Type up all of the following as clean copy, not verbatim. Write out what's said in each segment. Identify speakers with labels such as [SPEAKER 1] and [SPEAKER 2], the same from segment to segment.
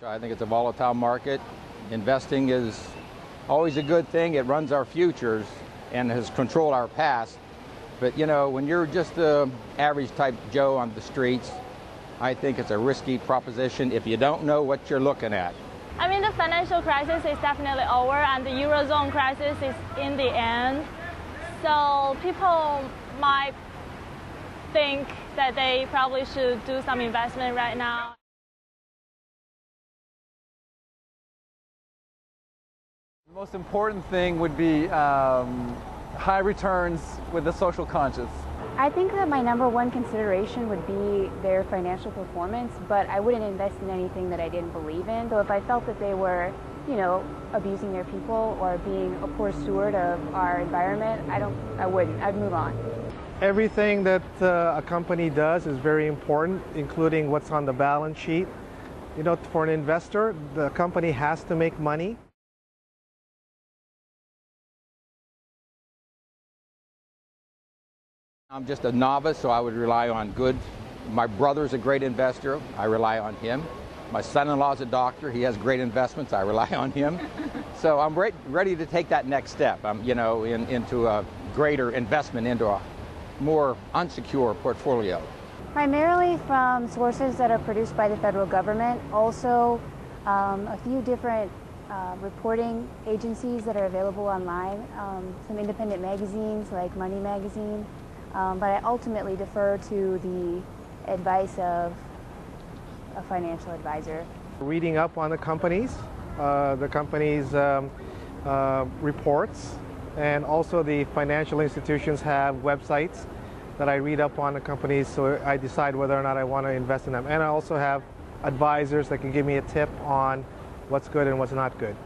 [SPEAKER 1] I think it's a volatile market. Investing is always a good thing. It runs our futures and has controlled our past. But you know, when you're just an average type Joe on the streets, I think it's a risky proposition if you don't know what you're looking at.
[SPEAKER 2] I mean, the financial crisis is definitely over and the Eurozone crisis is in the end. So people might think that they probably should do some investment right now.
[SPEAKER 3] The most important thing would be high returns with the social conscious.
[SPEAKER 4] I think that my number one consideration would be their financial performance, but I wouldn't invest in anything that I didn't believe in. So if I felt that they were, abusing their people or being a poor steward of our environment, I wouldn't. I'd move on.
[SPEAKER 5] Everything that a company does is very important, including what's on the balance sheet. For an investor, the company has to make money.
[SPEAKER 1] I'm just a novice, so I would rely on my brother's a great investor, I rely on him. My son-in-law's a doctor, he has great investments, I rely on him. So I'm ready to take that next step, into a greater investment, into a more unsecure portfolio.
[SPEAKER 4] Primarily from sources that are produced by the federal government, also a few different reporting agencies that are available online, some independent magazines like Money Magazine. But I ultimately defer to the advice of a financial advisor.
[SPEAKER 5] Reading up on the company's reports, and also the financial institutions have websites that I read up on the companies, so I decide whether or not I want to invest in them. And I also have advisors that can give me a tip on what's good and what's not good.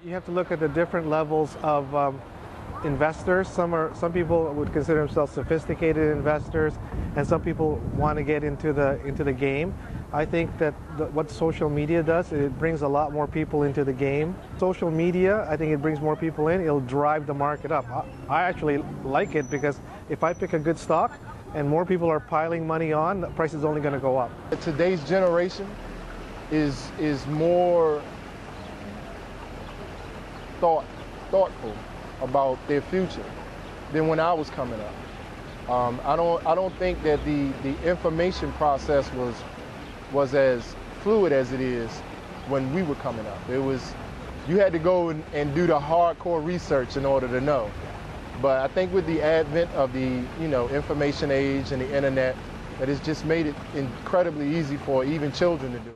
[SPEAKER 5] You have to look at the different levels of investors. Some people would consider themselves sophisticated investors, and some people want to get into the game. I think that what social media does, it brings a lot more people into the game. Social media, I think it brings more people in. It'll drive the market up. I actually like it because if I pick a good stock and more people are piling money on, the price is only going to go up.
[SPEAKER 6] Today's generation is more thoughtful about their future than when I was coming up. I don't think that the information process was as fluid as it is when we were coming up. You had to go and do the hardcore research in order to know. But I think with the advent of the information age and the internet, that has just made it incredibly easy for even children to do.